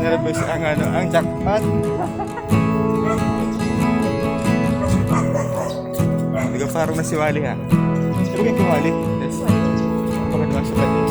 nervous ang jackpot. Hindi ka parang na si Wally ha. Sabi ka kay Wally? Yes. Baka naman sa kanya.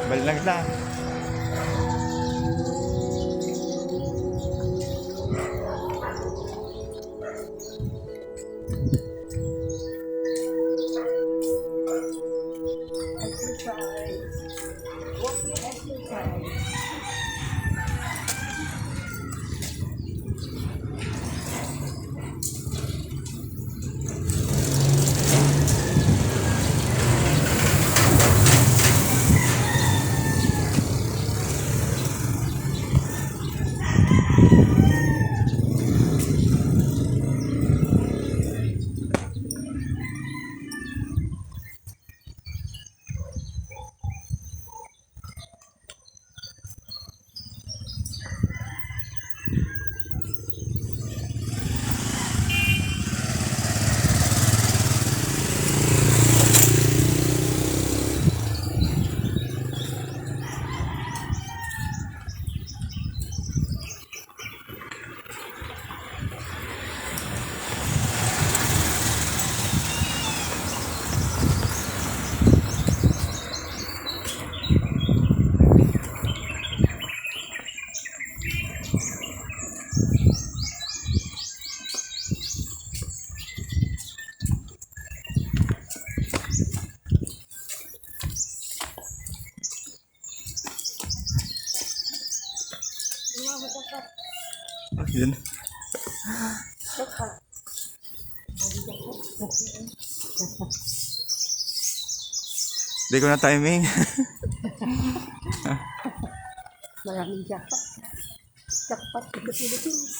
Balik lang kita. Exercise. Walking exercise. Yun. Hindi ko na timing. Maraming jackpot. Jackpot sa Pilipinas.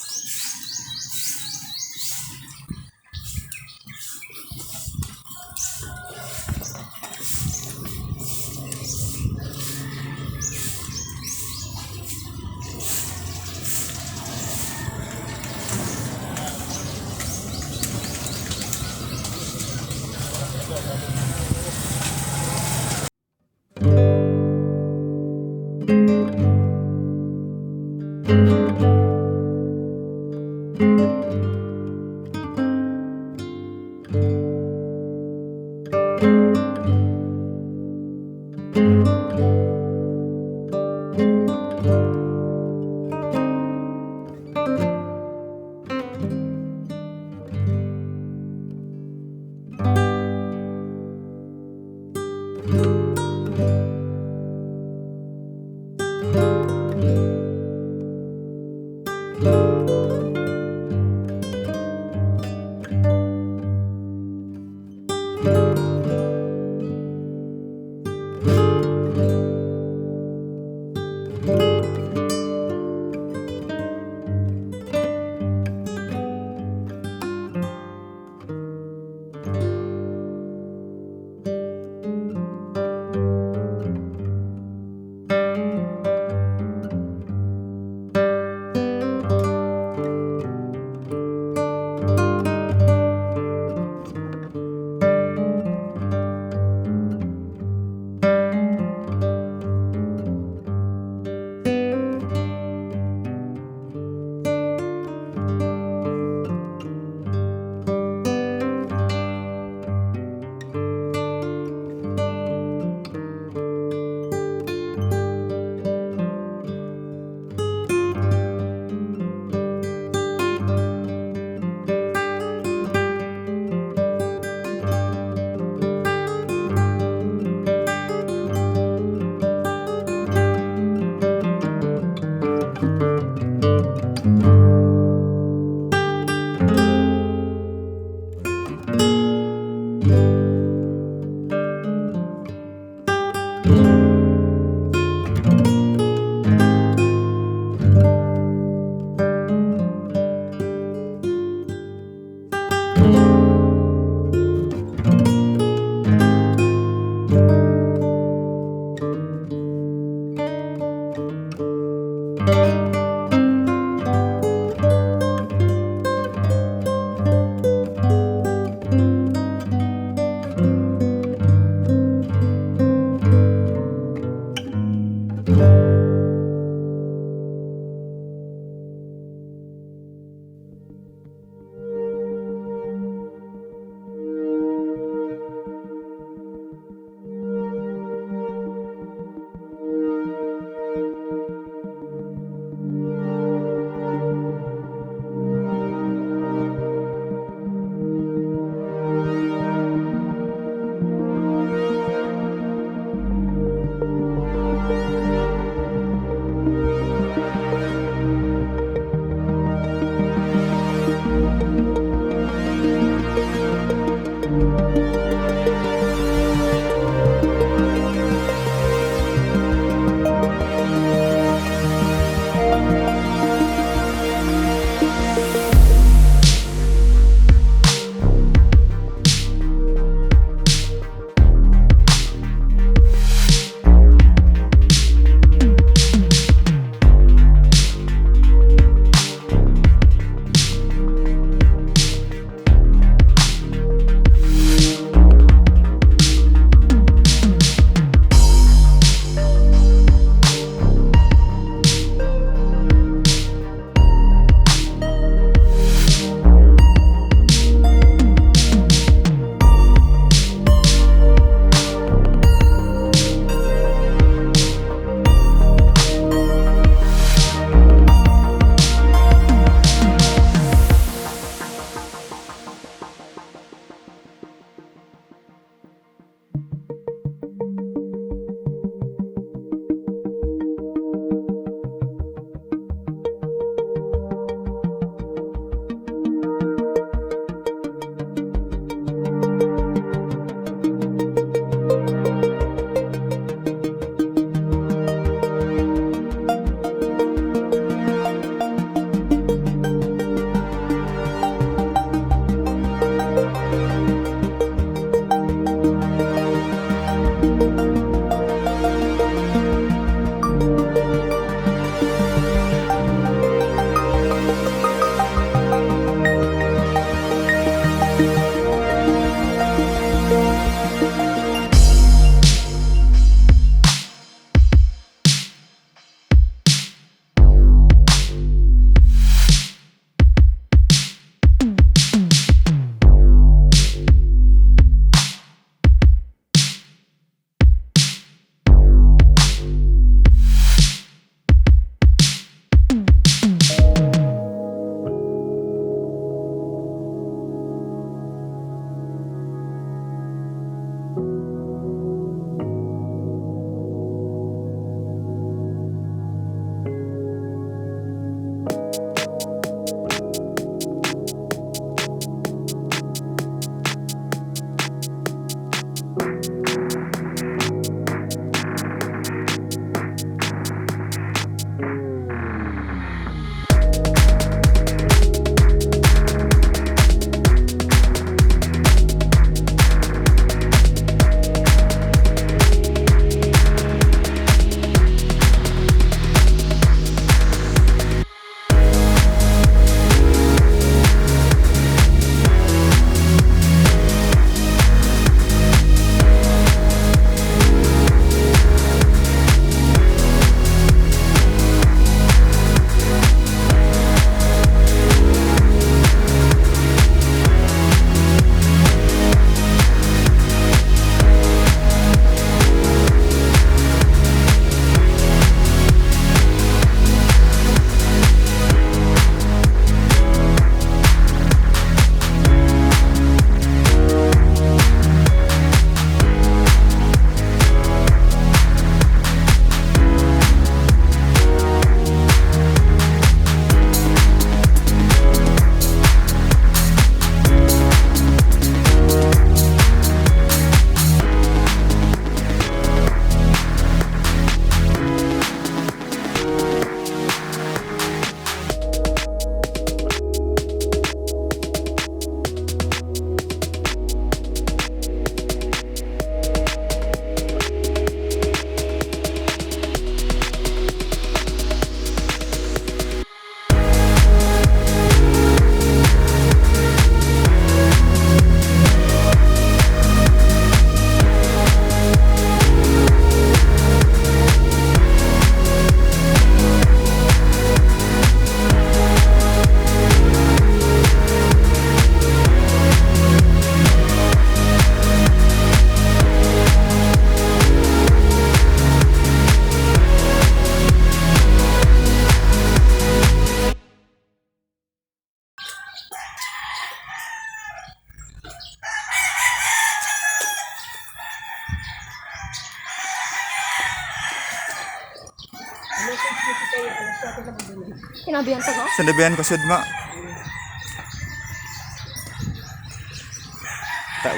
Kinabihan to ko? Sanabihan ko sudma.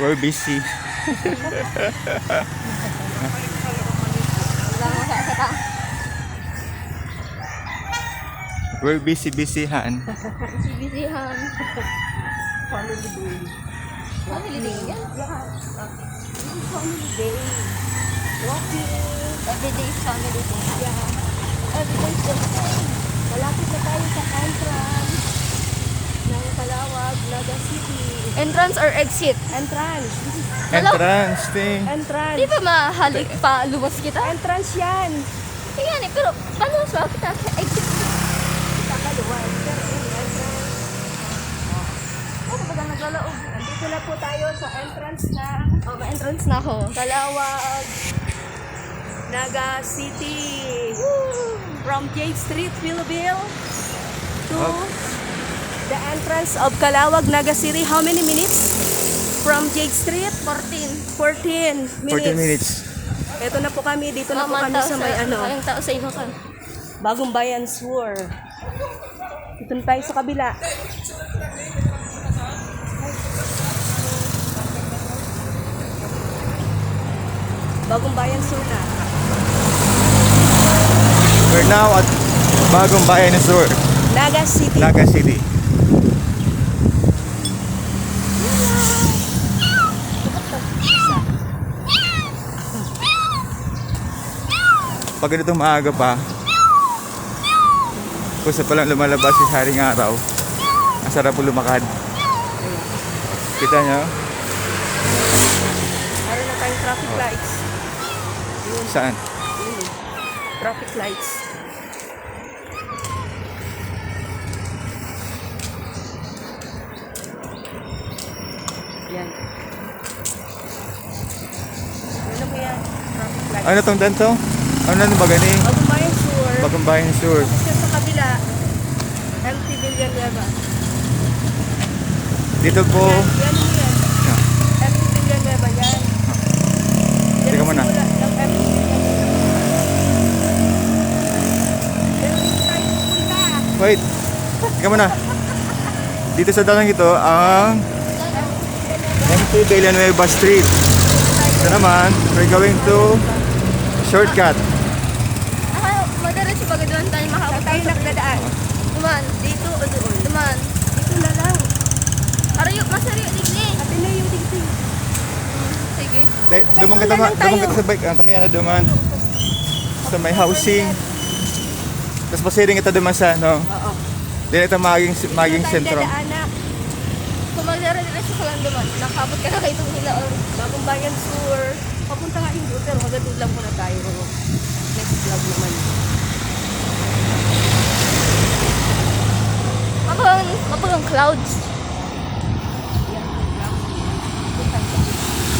We're busy. Wala mo sa ta. We're busy-busyhan. Busy-busyhan. Family day. Family day yan? Family day. Walking. Everyday is family day. Yeah. Everyday is the same. Malapit na tayo sa entrance ng Calawag, Naga City. Entrance or exit? Entrance. Entrance thing. Entrance. Di ba mahalik pa luwas kita? Entrance yan. Yan eh, pero paano sa kita? Exit. Kakaluwas. Entrance. Ano ba naglalaog? Nandito na po tayo sa entrance na Entrance na ako. Calawag, Naga City. Woo! From Jade Street, Philippine to the entrance of Calawag, Naga City. How many minutes? From Jade Street? 14 minutes. 14 minutes. Ito na po kami. Dito na po kami sa may Ang tao sa ino ka. Bagong Bayan Sur. Dito na tayo sa kabila. Bagong Bayan Sur na. We're now at Bagong Bayan Sur, Naga City. Naga City. Pag ganitong maaga pa, kusa pa lang lumalabas si Haring Araw. Ang sarap po lumakad. Kita nyo? Meron na tayong traffic lights. Saan? Traffic lights. Yan. Ano po yan? Traffic lights. Ano tong danto? Ano na ba gani? Bagong Bayan Sur. Bagong Bayan Sur. Tapos yan sa kabila, MT Villanueva. Dito po. Yan mo yan. MT Villanueva yan. Yan Teka ang muna. simula ng MT Villanueva. Yan ang tayo pupunta. Wait. Teka muna. Dito sa dalang ito ang MT Villanueva Street. Ito naman, we're going to shortcut. Madalas yung pagkaduan tayo Saan makakapag. tayo nagdadaan? Duman. Dito o doon? Duman. Dito na lang. Arayo, masariyo digli. Ate na yung tingting. Sige. Dumang doon kita na lang tayo. sa bike. Kami na duman. Sa may housing. Tapos pasiring ito duman sa, no? Oo. Then ito maging sentro. Anak. Kung magdara-diretso ka lang duman, nakabot ka na kayo itong hila or Bagong Bayan Sur. Papunta nga yung doon, pero magadud lang muna tayo. Next vlog naman. mapagang clouds.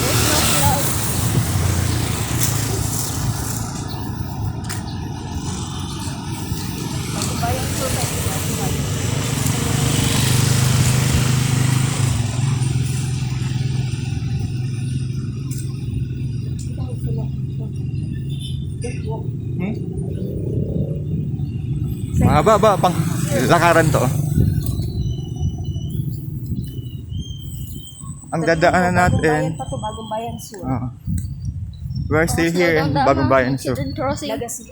There's no clouds. Bagong Bayan Sur na ito. Hmm? Mahaba ba? Pang lakaran to. Ang dadaanan Bagong Bayan natin. pa to, Bagong Bayan Sur. We're still here in Bagong Bayan Sur. Children crossing. Naga City.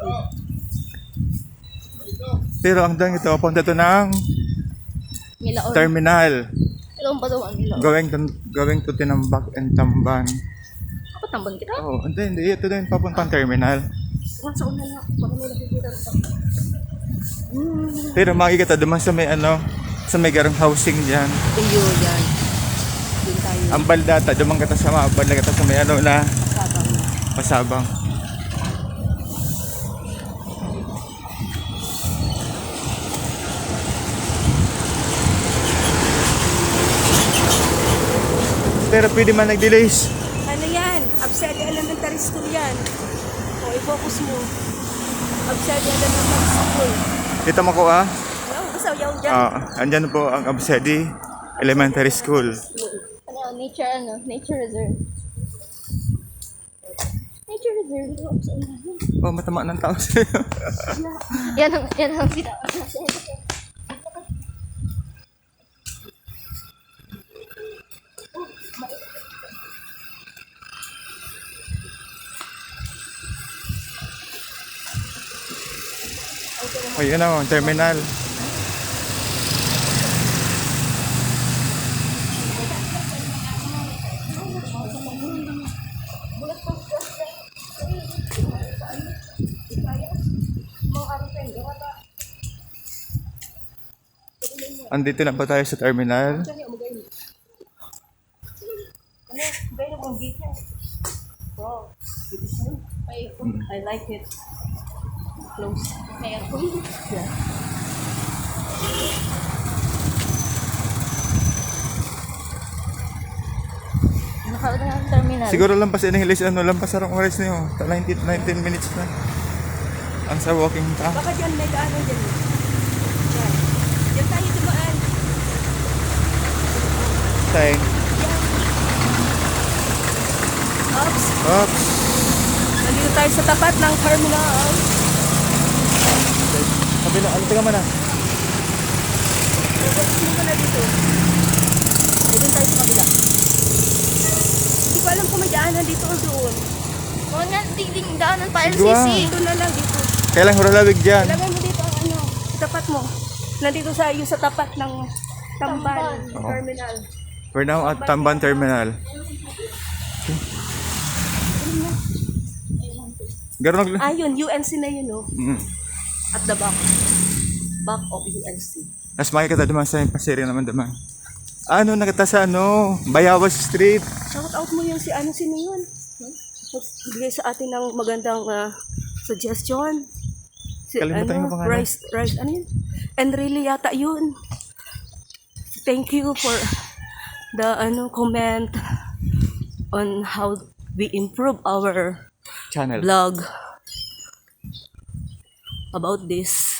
Pero ang dang ito, punta to ng Milaon. terminal. Ilong pa daw ang milaon. Going to Tinambak and Tamban. Ako tambang kita. Oh, hindi. Ito din papuntang terminal. Sa una na, baka may nakikita sa Pero makikita naman sa may sa may garong housing diyan. Iyo yan. Doon tayo. Ang baldata, dumang kata sa mga balda kata sa may na Sabang na. pasabang. Pero pwede man nag-delays. Ano yan? Absede Elementary School yan. O, i-focus mo. Absede Elementary School. Dito mo ko ah. Ano? Basta yaw dyan. Andyan po ang Absedi Elementary School. Nature reserve. nature reserve. Oh, matama ng tao sa'yo. Yan ang kita. Oh, yun ang terminal. Andito na ba tayo sa terminal? I like it. Close. Kaya ko. Nakawala na ang terminal. Siguro lampas yan ang hilis, lampas sarang oras niyo. 19 minutes na. Ang sa walking ta. Baka dyan may daanan dyan. Dyan. Dyan tayo dumaan. Tay. Oops. Oops. Nandito tayo sa tapat ng terminal. Kabila, tingnan mo na. Sino ka na dito? Doon tayo sa kabila. Hindi ko alam kung may daanan dito o doon. Mga nga, ding daanan pa Sigwa. LCC. Dito na lang dito. Kailang huralawig dyan. Lagay mo dito ang ano, sa tapat mo. Nandito sa iyo sa tapat ng Tamban Oo. Terminal. We're now at Tamban Terminal. Garon nag... Ayun, UNC na yun oh. At the back. Back of UNC. Mas makikita naman sa pasiri naman naman. Ano, nakita sa Bayawas Street. Shout out mo yun si ano, sino yun? Bigay sa atin ng magandang suggestion. Si Kalimutan yung pangalan. Rice, ano yun? And really yata yun. Thank you for the comment on how we improve our Channel. vlog about this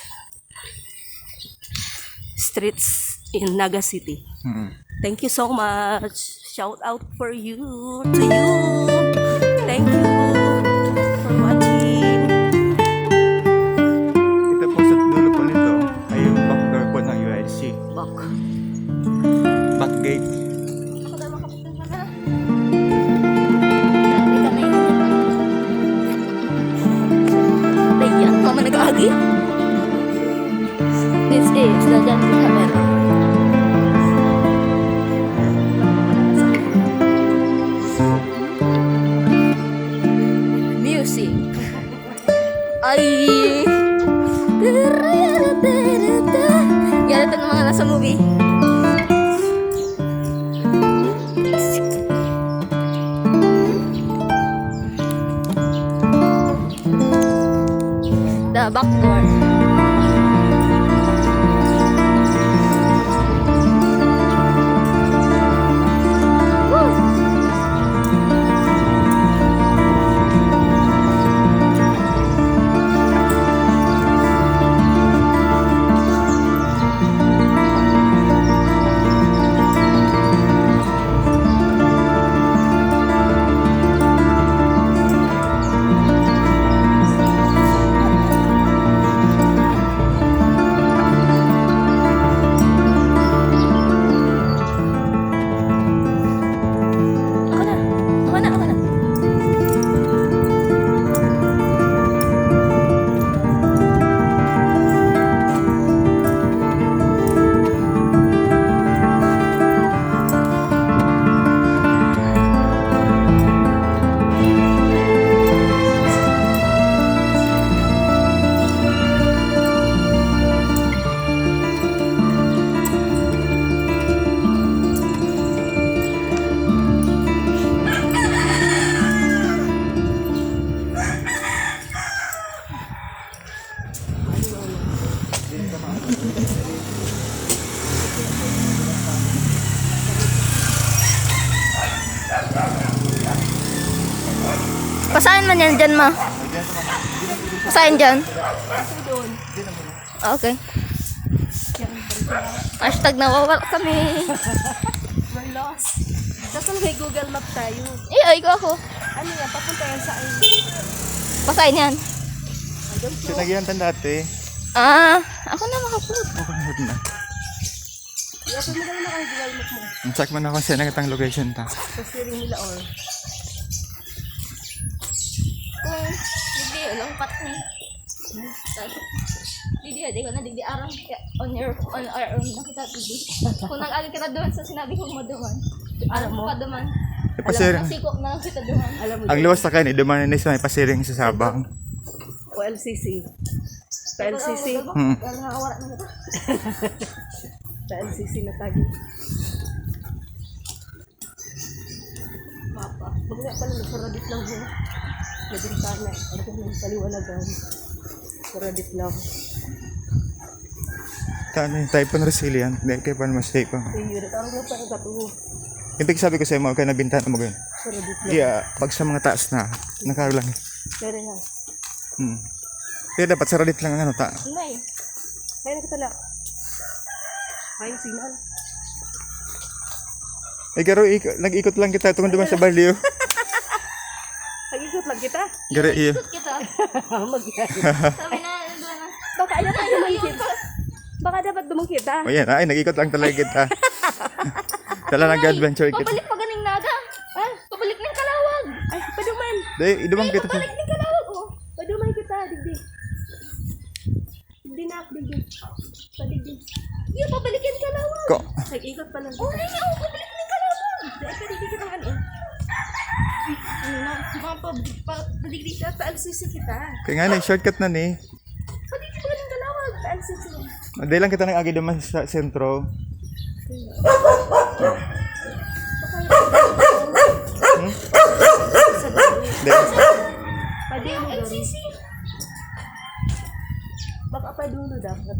streets in Naga City. Thank you so much. Shout out for you, to you. Thank you for watching. Ito po sa dulo po nito ay yung back door po ng UIC. Back. Back gate. Ako na makapunta ka na. Dati ka na yun. Ayan, mama nag-aagi. This is the Janty Camera. Music. Ay! Yan ito ng mga nasa movie. The back door. Ako na. Ako na. Pasahin man yan dyan, ma. Pasahin dyan. Okay. Hashtag nawawala kami. We're lost. Tapos may Google Map tayo. Ay, ko ako. Ano yan? Papunta yan sa ay. Pasain yan. Sinagihan dati. Ako na makapulot. Okay na. Iapin mo lang na kayo Google Map mo. Check mo na kung saan ang location ta. Sa steering nila or. Kung hindi, walang pat ni. Di ko na digdi arang on our own na kita digdi. Kung nag-agad kita doon sa sinabi kong maduman. Alam mo? Paduman. Pasiring. Sikop na lang kita doon. Alam mo Ang luwas na kayo, dumanan na sa may pasiring sa Sabang. o LCC. Sa LCC. Kaya nakawala na kita. Sa LCC na tayo. Papa. Huwag nga pala, nasaradit lang mo. Nabintana. Ano ko nang paliwanagan. Saradit lang. Tano yung type ng resilient. Dahil kayo pa naman safe pa. Ayun, natarong mo pa ang katuho. Yung sabi ko sa'yo, kaya nabintana mo ganyan. Saradit lang. Yeah, pag sa mga taas na, nakaroon lang. Pero ha. Kaya dapat saradit lang ang ano ta. Nay. Kaya na kita na. Ay, sinan. Eh, garo, nag-ikot lang kita tungkol naman sa Baliw. Nag-ikot lang kita. Garo, iyo. Kita. Mag-ikot. Sabi na, doon na. Baka alam na naman kita. Baka dapat dumang kita. O yan, ay, nag-ikot lang talaga kita. Tala nag-adventure kita. Pabalik pa ganing naga. Pabalik ng kalawag. Ay, paduman. Dahil, idumang kita. Pabalik ng kalawag, oh. Paduman kita, digdi. Digdi na ako, digdi. Padigdi. Yung pabalikin kalawag. Ko. Nag-ikot pa lang Oh, kita. hindi, oh. Pabalik ng kalawag. Dahil ka digdi kita ano. Ano na, mga padigdi siya. Sa LCC kita. Kaya nga na, shortcut na ni. Padigdi pa ganing kalawag. Sa LCC. Dahil lang kita nag-agi naman sa sentro. Dahil, Padulo doon. LCC. Baka padulo dapat.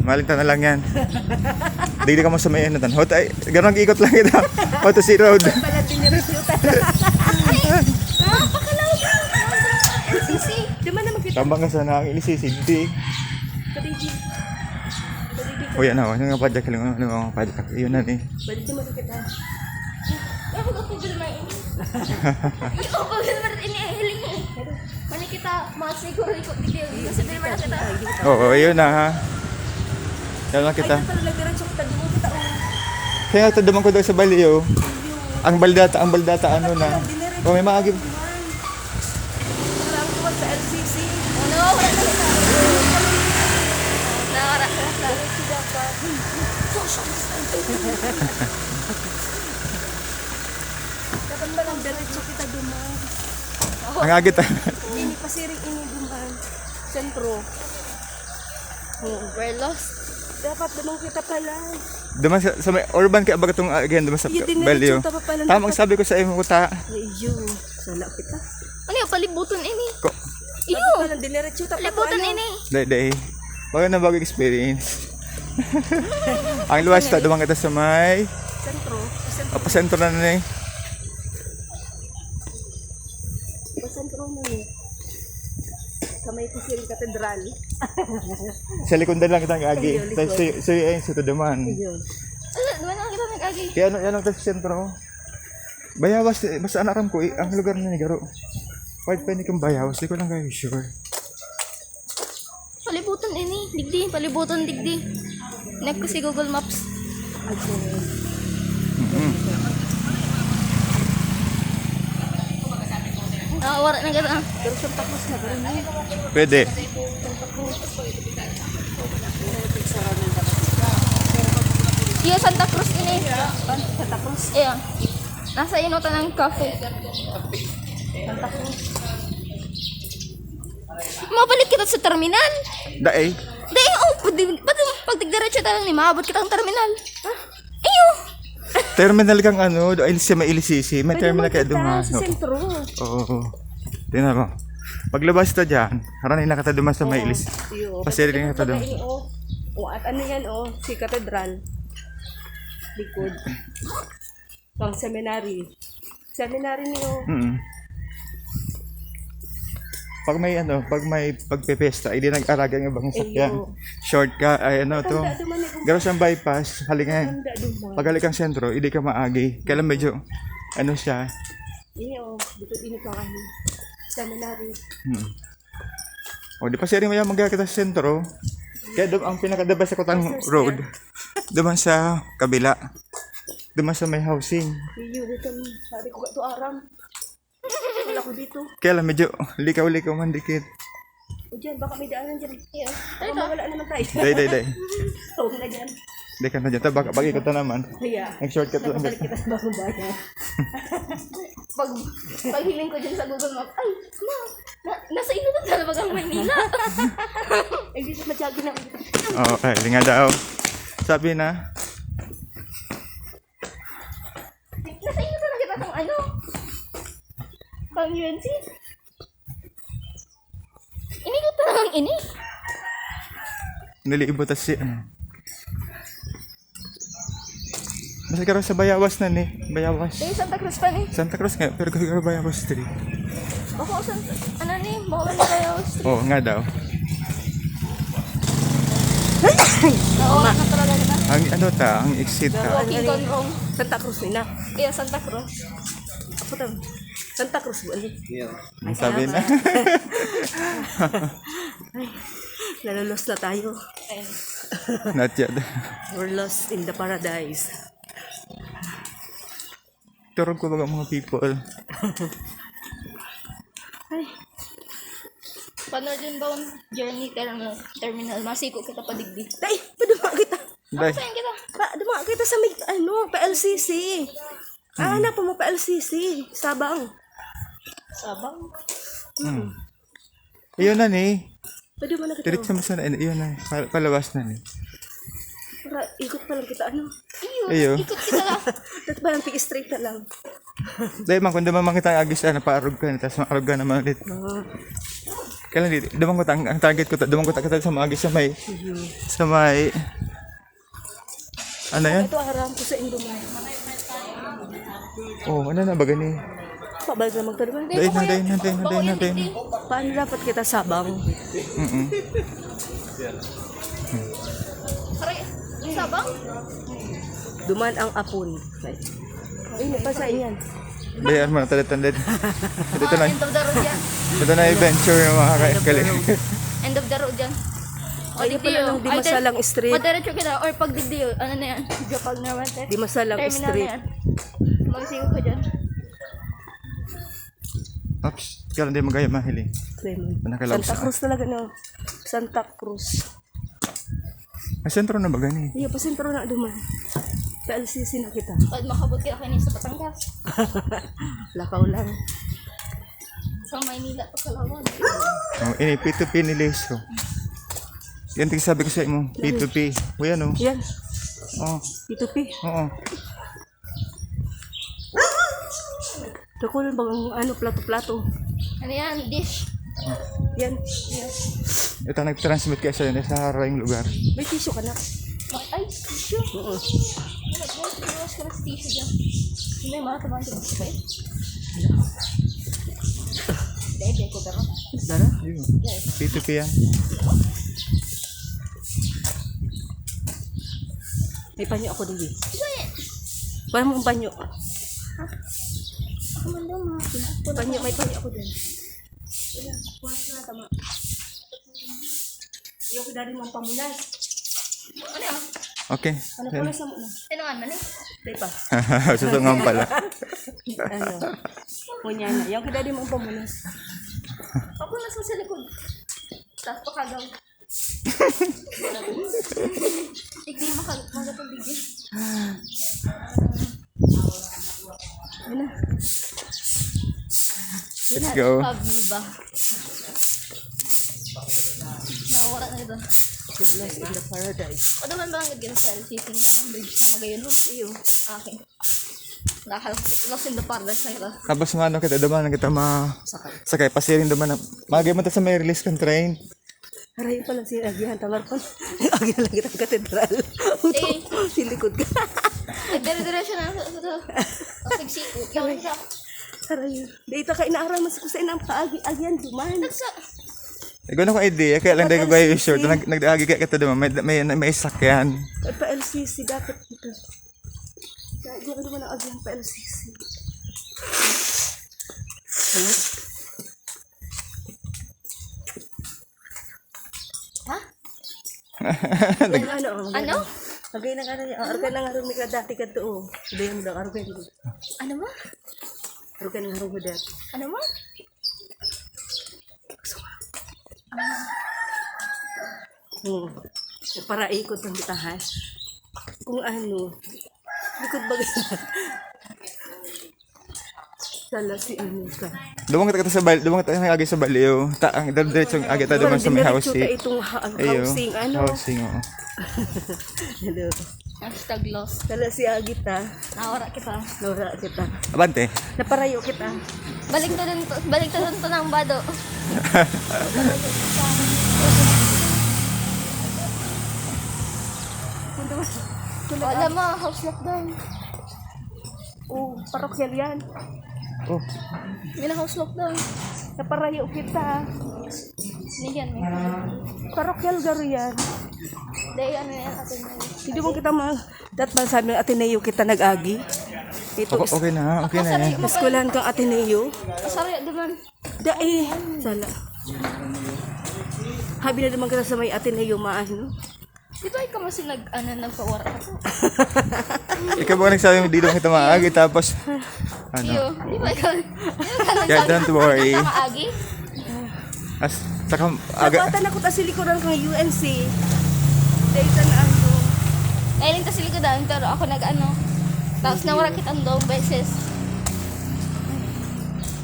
malinta na lang yan. Digdi ka mo sa may ano tan. Hot ay, ganun ikot lang kita. Hot to see road. Pala tiniresyutan. Pakalawag. LCC. Di man naman kita. Tambang ka sana ang ilisisindi. Padigdi. Padigdi. O yan ako, yung mga padyak lang, yung mga padyak. Yun na ni. Padigdi mo kita. Ako ka pagbil na ini. Ikaw pagbil na ini. Hiling mo. Mani kita, masiguro ikot dito. Kasi di naman na kita. Oo, yun na ha. Yan lang Ay, kita. di pala nagdiretso kita. Di mo kita. Kaya ito duman ko daw sa Baliw. Ang baldata ano na. O may maagib. Wala ko sa LCC. Ano? Wala na kita. Nakara. Diretso dapat. Dapat ba lang diretso kita duman? Ang agit ah. Ini pasiring ini duman. Sentro. We're lost. Dapat dumang kita pala. Duman sa may urban kaya baga itong again duman sa Iyo, Baliw. diretso ta pa pala. Tamang sabi ko sa imo ko ta. Iyo. Sala kita. Ano yung palibutan ini? Ko. Iyo. Dapat pala diretso ta pa Palibutan pala. ini. Day. Bago na bago experience. Ang luwas ta duman kita sa may Sentro. Sentro. pasentro na ni. Sentro mo ni. Kamay pasiring katedral. Sa likod na lang kita ang agi. So yun sa duman. Iyo. Ano? Duman na kita nag-agi. Kaya ano yan ang sa sentro. Bayawas, basta anaram ko ang lugar na ni Garo. Part pa ni kang Bayawas, di ko lang kayo sure. Palibutan ini. Digdi. Palibutan digdi. Nag ko si Google Maps. Wala na kita. Pero Santa Cruz na gano'n yun. Pwede. Iya, Santa Cruz ini. Santa Cruz. Iya. Nasa inutan ng cafe. Santa Cruz. Mabalik kita sa terminal. Dae. Di, pag tigdiretso tayo ni maabot kita ang terminal. Iyo. Terminal kang ano, ay sa may LCC, may terminal kaya Kita duman. sa sentro. Oo. Tingnan mo. Paglabas ta dyan, haranay na kita duman sa may LCC. Iyo. Pasiring kita duman. Ini, oh. Oh, at ano yan, oh. Si katedral. Likod. Pang seminary. Seminary niyo. Pag may pagpepesta, hindi nag-araga ng ibang sakyan. Ayo. Short ka, ay ano to. Tanda duman eh. Garo siyang bypass, halika. Tanda duman. Pag halikang sentro, hindi ka maagi. Kailan medyo, ano siya, Ini dito din ka kami. Seminary. O, di pa siya rin maya magkakita sa sentro. Kaya doon ang pinaka-the best sa Kutang Road. Duman sa kabila. Duman sa may housing. Iyo dito. Sabi ko to aram. Wala ko dito. Kaya lang medyo likaw-likaw man dikit. O dyan, baka may daanan dyan. Iya. Baka mawala naman tayo. Day. Huwag na dyan. Di ka na dyan. Baka ikot na naman. Kaya, Nag-shortcut lang. napabalik kita sa bagong bayan. Pag hiling ko dyan sa Google Map, ay, nasa ilo na talaga ang Maynila. Ay, dito madyagi na. Oo, ay, nga daw. Sabi na, Nasa ilo talaga kita kung ano. Pang UNC. Ini ko talagang ini. niliibutas siya. Masal ka rin sa Bayawas na ni. Bayawas. Eh, Santa Cruz pa ni. Santa Cruz nga, pero kaya Bayawas Street. Ako, ano ni, bawal na kayo. Oo, nga daw. Oo, na talaga na. Ang ano ta, ang exit ta. Walking gone wrong. Santa Cruz nila. Iya, Santa Cruz. Ako tam. Santa Cruz ba? Ang sabi na. Nalulos na tayo. Ayun. Not yet. We're lost in the paradise. Turog ko baga mga people. Ay, Northern Bound Journey Terminal. Masiko kita padigdi. day, paduma kita. Dahil, Saan kita? Paduma kita sa may, PLCC. Hanap mo PLCC. Sabang. Sabang. iyon na ni. Paduma na kita. Diretso mo sana, iyon na. Palawas na ni. Para ikot pa lang kita, Iyo. Ikot kita lang. Tapos parang straight na lang. Dahil man, kung di man makita ang agis, napaarog ka na, tapos maarog ka naman ulit. Kaya lang dito, dumang ko ang target ko, dumang ko sa mga agis sa may, ano yan? Ito aram ko sa Indomay. Oh, ano na ba gani? Pabalik naman ka naman. Dahin. Paano dapat kita sabang? Aray, Sabang? Duman ang apon. Ay, napasain yan. Dayan mo, talitandid. Dito na, End of the road yan. dito na adventure ng mga kaekali. End of the road yan. O, Ay, pala lang, di masalang street. Madiretso kita. Or pag digdiyo, ano na yan? Japag naman. Di masalang Terminal street. na yan. Magsigo ka dyan. Oops, kaya lang di magaya mahiling. Nakalaw Santa sa- Cruz talaga no. Santa Cruz. Ay, sentro na ba gani? Iya, pasentro na duman. PLCC na kita. Pag makabot ka kayo sa Batangas. Lakaw lang. Sa Maynila, Kalawag. Oh, ini P2P ni Leso. Yan tingin sabi ko sa imo, P2P. O yan o. Yan. Oh, P2P. oo. Dakulan bagang plato-plato. Ano yan? Dish. Yan. Ito nag-transmit kayo sa haring lugar. May tissue ka na. Ay, tissue. Oo. Iwas ka na sa tissue dyan. Hindi, mga tamaan sa tissue eh. Dede ko pero. Dara? Yun. P2P yan. May panyo ako din. Paano mo ang panyo? Ako man daw mga Panyo, may panyo ako din. Yung kudari mo ang pamunas. Ano yan? Okay. Ano Yan. punas mo na? Tinangan man eh. Tay pa. Susungan pala. Ano? Kunya na. Yung kudari mo ang pamunas. Ako nasa sa likod. Tapos pakagaw. Hindi makapagigil. Ano? Let's go. Kabiba. Nawala na ito. You're lost in the paradise. O naman ba ang ganyan sa LCC ng bridge na magayon mo? Iyo. Okay. Lost in the paradise na ito. Tapos nga ano kita, duman kita sakay pasiring duman. Magay mo ta sa may release kang train. Harayin pa lang si Agihan Tamar pa. Agi na lang kita katedral. Eh. Silikod ka. Nagdire-diretso na ito. Sigsiko. Yawin siya. Harayin. Dito ka inaaraman sa kusain ang paagi-agihan duman. Nagsa. Ikaw na ko idea, kaya lang dahil ko kayo short. Nag-agi kaya kita duman, may sakyan. Ay, pa-LCC dapat dito. Kaya di ka naman ang agihan pa-LCC. Ano? Agay na nga argan na nga rin ka dati ka to. Dayon daw argan. Ano mo? Argan nga rin dati. Ano mo? Para ikot ng bitahan. Kung ano, likod ba Sala si ano ka. Dumang kita sa bali, dumang kita agi sa baliw. Ta ang diretsong agi ta duman sa may house Ka seat. itong Ayo. housing, ano. Housing, oo. Hello. Hashtag lost. Sala si Agita. Nawara kita. Nawala kita. Abante. Naparayo kita. Balik to dun to ng bado. Alam mo, house lockdown. Oh, parokyal yan. Oh, May na house lockdown. Naparayo kita. Niyan, may. Parokyal garo yan. Dahil ano yan, atin na yun. Hindi mo kita dat man sabi ng Ateneo kita nag-agi. Ito okay na, okay na yan. Eskwelahan kang Ateneo. Masarap naman. Dae. Sala. Habi na naman kita sa may Ateneo maano. Di ba ikaw kasi nagpawara ka to? Ikaw ba nagsabi mo dito kita maagi tapos ano? Iyo, di ba ikaw? Yeah, don't worry. Maagi? Saka aga. Napatan ako ta silikuran kang UNC. Dahil na ano. Ayun kasi likodan, pero ako nag-ano. Tapos nawara kitang doong beses.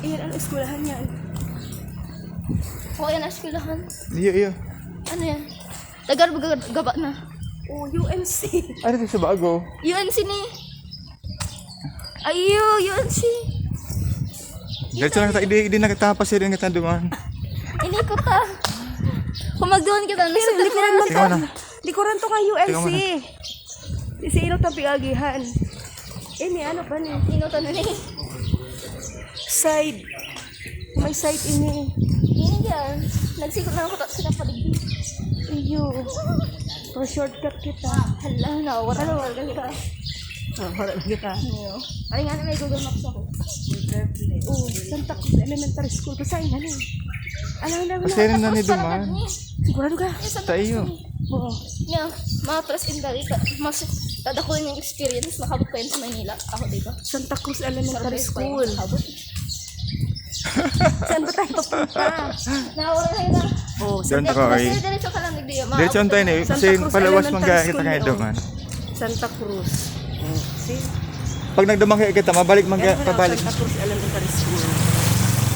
Iyan ang eskwelahan yan. O yan, eskwelahan. Iyo. Ano yan? Dagar gaba na. Oh, UNC. Ano ito sa bago? UNC ni. Ayo, UNC. Diretso lang kita, hindi nakatapas rin kita duman. Ini ko ta. Kung magdoon kita, Pero nasa likuran mo Tingnan mo ta. na. Likuran to kang Tingnan UNC. mo na. Si ino ta piagihan. Ini ano pa ni? Inuto na ni. Side. May side ini. Ini yan. Nagsikot na ako sa kapaligid. Iyo. For shortcut kita. Hala, nawara ka kita. Ah, para lang kita. Ano? Ay nga na may Google Maps ako. Oh, Santa Cruz Elementary School. Basahin na ni. Alam na Kasi rin na ni duman. Sigurado ka? Sa iyo. Oo. Nga, ma-press in dali. Mas tadakuin yung experience. Makabot ko yun sa Manila. Ako dito. Santa Cruz Elementary School. Makabot. Saan ba tayo papunta? Nawara na yun. Oh, Don't worry. Diretso ka lang nagdiyo. Diretso on tayo na eh. Kasi Santa Cruz palawas mong Elementary kita School, kayo oh. duman. Santa Cruz. Oh, see? Pag nagdamang kayo kita, mabalik pabalik. Santa Cruz Elementary School.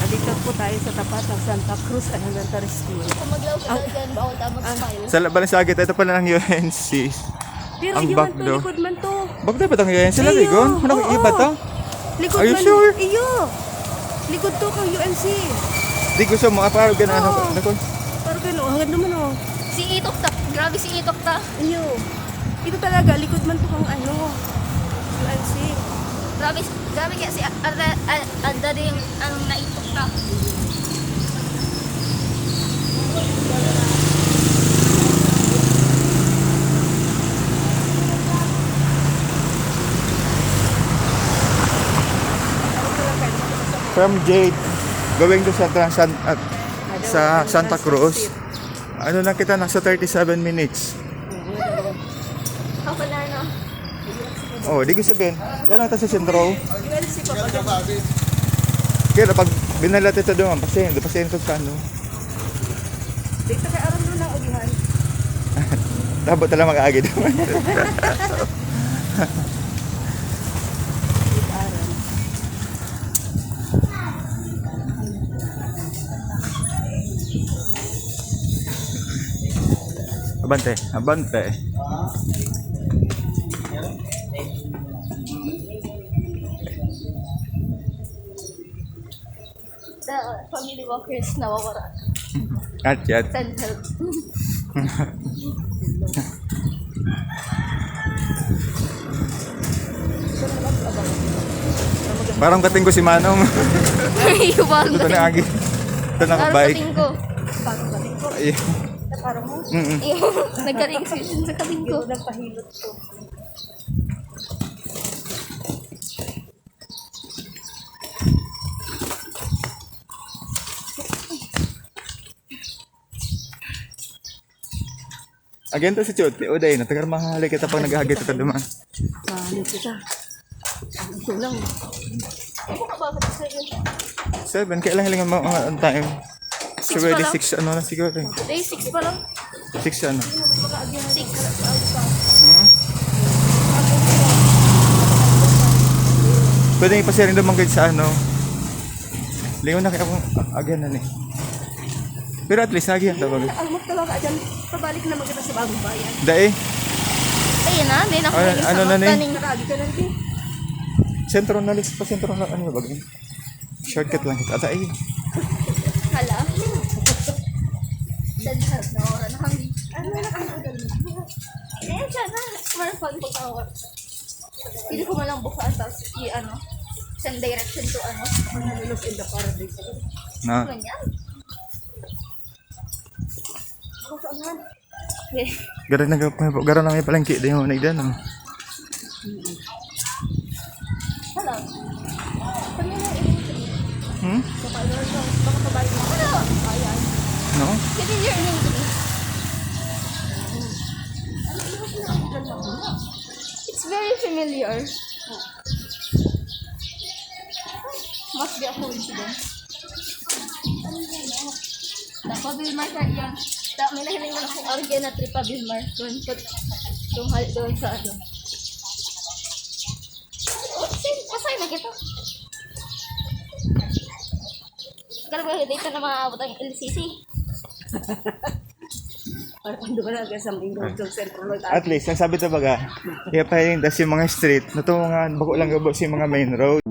Nandito po tayo sa tapat ng Santa Cruz Elementary School. Kung maglaw ka daw dyan, bawal ka mag-smile. Sa Balisagit, ito pala ng UNC. Pero Ang iyo back man to, daw. likod man to. Bakit dapat ang UNC lang, Iyo, Ligon? Ano oo. iba to? Likod Are you man. sure? Iyo. Likod to kang UNC. Di gusto mo, parang gano'n ano. Oo. Nakon. Pero gano'n, hangad naman oh. Si Itok ta. Grabe si Itok ta. Iyo. Ito talaga, likod man to kang ano. UNC. Grabe kaya si Alda din ang naitok ta. From Jade, going to sa Santa Cruz. Ano lang kita, nasa 37 minutes. Ako na no. Oh, di ko sabihin. Yan lang tayo sa sentro. UNC pa ba? Kaya pag binalat ito doon, pasayin ito sa ano. Dito kay Aron doon ang ugihan. Dapat talaga mag-aagi doon. Abante, abante. The family walkers nawawara. At yan. Send help. Parang kating ko si Manong. Iyo ba? Ito na agi. Ito na Parang bike. kating ko. Ayun. Parang mo. Iyo. Nagkaring sa kating ko. Nagpahilot to. Again to si Chut. Uday, natagar mahali kita pag nag-ahagit ito duman. Mahal kita. Ito lang. Ako ka ba? Kasi yun. 7, kailan hilingan mo ang time? So, Six pa ready lang. 6, ano na siguro eh. Day 6 pa lang. 6 ano. 6. Pwede yung pasiring naman guys sa ano. Lingon na kaya akong again na eh. Pero at least nagyan daw bagay. Almot talaga dyan. Pabalik naman kita sa bagong bayan. Dae, Ayun na, hindi na ako Ano- ano na ni? taning. Nakagi ka na rin. sentro na lis pa sentro na ano bagay. Shortcut lang kita. Ata eh. Hala. Dadhat na oras na kami. Ano na nakakagal mo? Ayan siya na. Meron pag pagkawar. Pili ko malang bukaan tapos i-ano. Send direction to ano. Manalilos in the paradise. Na. Ganyan. Ako saan? Okay. Gara na may palengke din yung nagdan. Oh. Hala. Kanya na i-ito. Hmm? Baka pabalik mo. Hala. Ayan. No? Pwede your name to me. It's very familiar. Must be a coincidence. Pabilmar ka yan. May nahiling na akong organ na trip Pabilmar. Doon sa ano. Pasay na kita. Kala ba dito na maaabot ang LCC? Parang doon ka na sa linggo sa sentro lang. At least, ang sabi ito baga, ipahiling das yung mga street, na ito mga bako lang gabo sa mga main road.